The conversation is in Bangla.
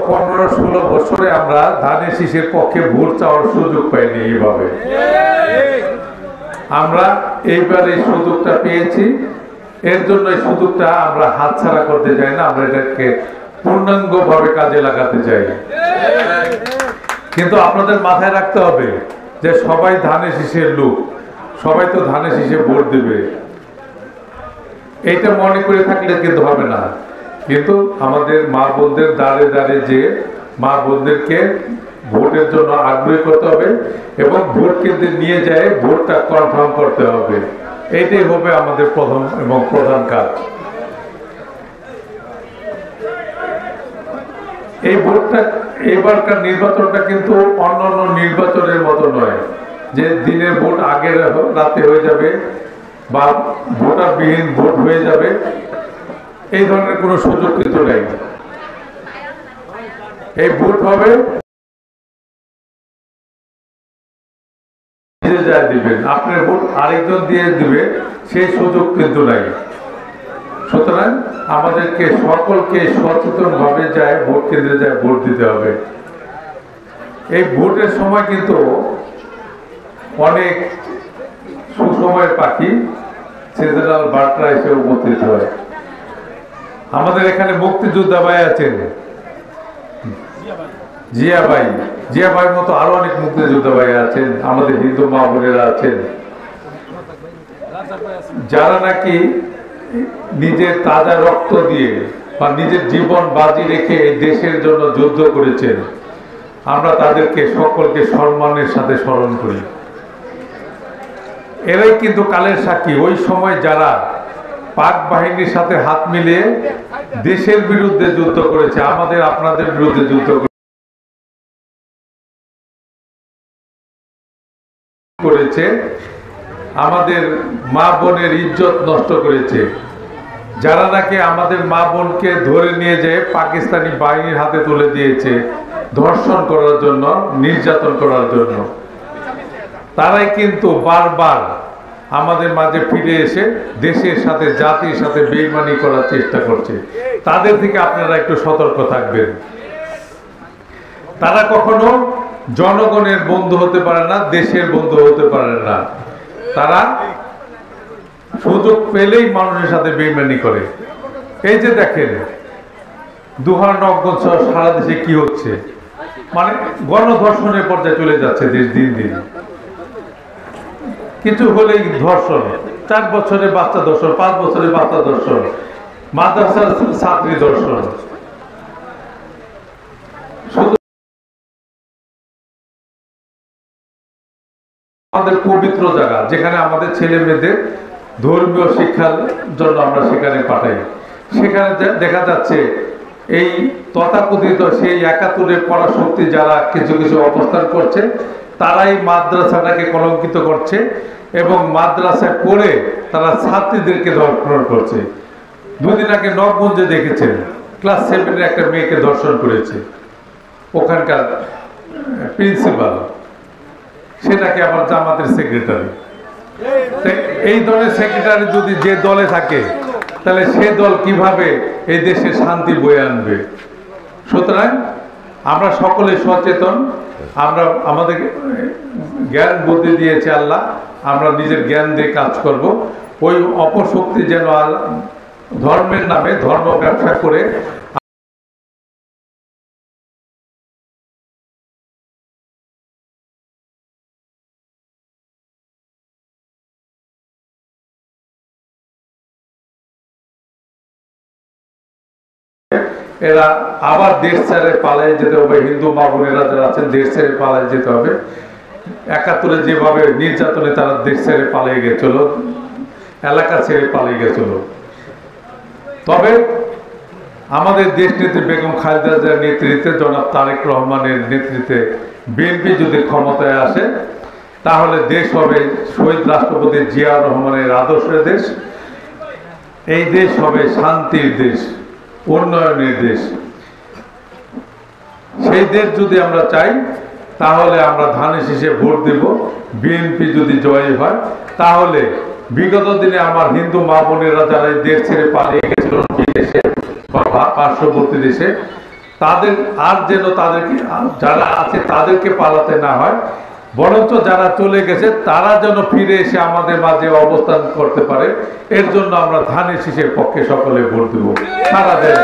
15-16 বছরে আমরা ধানের শীষের পক্ষে ভোট চাওয়ার সুযোগ পাইনি। এইভাবে আমরা এইবার এই সুযোগটা পেয়েছি, এর জন্য এই সুযোগটা আমরা হাতছাড়া করতে চাই না, আমরা এটাকে পূর্ণাঙ্গভাবে কাজে লাগাতে চাই। কিন্তু আপনাদের মাথায় রাখতে হবে যে সবাই ধানের শীষের লোক, সবাই তো ধানের শীষে ভোট দেবে, এইটা মনে করে থাকলে কিন্তু হবে না। কিন্তু আমাদের মা বোনদের দাঁড়ে দাঁড়ে যে মা বোনদেরকে ভোটের জন্য আগ্রহী করতে হবে এবং ভোট কেন্দ্রে নিয়ে যায় ভোটটা কনফার্ম করতে হবে। এইটাই হবে আমাদের প্রথম এবং প্রধান কাজ। এই ভোটটা, এবারকার নির্বাচনটা কিন্তু অন্যান্য নির্বাচনের মতো নয় যে দিনের ভোট আগের রাতে হয়ে যাবে বা ভোটারবিহীন ভোট হয়ে যাবে, এই ধরনের কোনো সুযোগ কিন্তু নেই। এই ভোট হবে নিজে যা দিবেন, আপনার ভোট আরেকজন দিয়ে দিবে, সেই সুযোগ কিন্তু নাই। সুতরাং আমাদেরকে সকলকে সচেতন ভাবে যায় ভোট কেন্দ্রে যায় ভোট দিতে হবে। এই ভোটের সময় কিন্তু অনেক সুসময়ের পাখি সিজনাল বার্ডরা এসে উপস্থিত হয়। আমাদের এখানে মুক্তিযোদ্ধা ভাই আছেন, জিয়া ভাইয়ের মতো আরো অনেক মুক্তিযোদ্ধা ভাই আছেন, আমাদের হিন্দু মা বোনেরা আছেন, যারা নাকি নিজের তাজা রক্ত দিয়ে বা নিজের জীবন বাজি রেখে এই দেশের জন্য যুদ্ধ করেছেন। আমরা তাদেরকে সকলকে সম্মানের সাথে স্মরণ করি। এরাই কিন্তু কালের সাক্ষী। ওই সময় যারা পাক বাহিনীর সাথে হাত মিলিয়ে দেশের বিরুদ্ধে যুদ্ধ করেছে, আমাদের আপনাদের বিরুদ্ধে যুদ্ধ করেছে, আমাদের মা বোনের ইজ্জত নষ্ট করেছে, যারা নাকি আমাদের মা বোনকে ধরে নিয়ে যেয়ে পাকিস্তানি বাহিনীর হাতে তুলে দিয়েছে ধর্ষণ করার জন্য, নির্যাতন করার জন্য, তারাই কিন্তু বারবার আমাদের মাঝে ফিরে এসে দেশের সাথে জাতির সাথে বেইমানি করার চেষ্টা করছে। তাদের থেকে আপনারা একটু সতর্ক থাকবেন। তারা কখনো জনগণের বন্ধু হতে পারে না, দেশের বন্ধু হতে পারে না। তারা সুযোগ পেলেই মানুষের সাথে বেইমানি করে। এই যে দেখেন দুহারনগঞ্জ সহ সারা দেশে কি হচ্ছে, মানে গণধর্ষণের পর্যায়ে চলে যাচ্ছে দেশ দিন দিন। কিছু হলেই ধর্ষণ, 4 বছরের বাচ্চা ধর্ষণ, 5 বছরের বাচ্চা ধর্ষণ, মাদ্রাসার ছাত্রী ধর্ষণ। শুধু আমাদের পবিত্র জায়গা যেখানে আমাদের ছেলে মেয়েদের ধর্মীয় শিক্ষার জন্য আমরা সেখানে পাঠাই, সেখানে দেখা যাচ্ছে এই তথাকথিত সেই 71-এর পরাশক্তি যারা কিছু কিছু অবস্থান করছে, তারাই মাদ্রাসাটাকে কলঙ্কিত করছে এবং মাদ্রাসায় পড়ে তারা ছাত্রীদেরকে ধর্ষণ করছে। 2 দিন আগে নবগঞ্জে দেখেছেন ক্লাস 7-এর একটা মেয়েকে ধর্ষণ করেছে ওখানকার প্রিন্সিপাল, সেটাকে আবার জামাতের সেক্রেটারি। এই দলের সেক্রেটারি যদি যে দলে থাকে তাহলে সে দল কিভাবে এই দেশে শান্তি বয়ে আনবে? সুতরাং আমরা সকলে সচেতন, আমরা আমাদের জ্ঞান বুদ্ধি দিয়েছে আল্লাহ, আমরা নিজের জ্ঞান দিয়ে কাজ করব। ওই অপশক্তি যেন ধর্মের নামে ধর্ম ব্যবসা করে এরা আবার দেশ ছেড়ে পালিয়ে যেতে হবে। হিন্দু মা বোনেরা যারা আছেন দেশ ছেড়ে পালিয়ে যেতে হবে। 71-এ যেভাবে নির্যাতনে তারা দেশ ছেড়ে পালিয়ে গেছিল, এলাকা ছেড়ে পালিয়ে গেছিল। তবে আমাদের দেশ নেত্রী বেগম খালেদা জিয়ার নেতৃত্বে, জনাব তারেক রহমানের নেতৃত্বে বিএনপি যদি ক্ষমতায় আসে তাহলে দেশ হবে শহীদ রাষ্ট্রপতি জিয়াউর রহমানের আদর্শের দেশ। এই দেশ হবে শান্তির দেশ, উন্নয়নের দেশ। সেই দেশ যদি আমরা চাই তাহলে আমরা ধানের শীষে ভোট দেব। বিএনপি যদি জয়ী হয় তাহলে বিগত দিনে আমার হিন্দু মা বোনেরা যারা দেশ ছেড়ে পালিয়ে গেছিল বিদেশে বা পার্শ্ববর্তী দেশে, তাদের আর যেন তাদেরকে যারা আছে তাদেরকে পালাতে না হয়, বরঞ্চ যারা চলে গেছে তারা যেন ফিরে এসে আমাদের মাঝে অবস্থান করতে পারে। এর জন্য আমরা ধানের শীষের পক্ষে সকলে ভোট দেব সারা দেশ।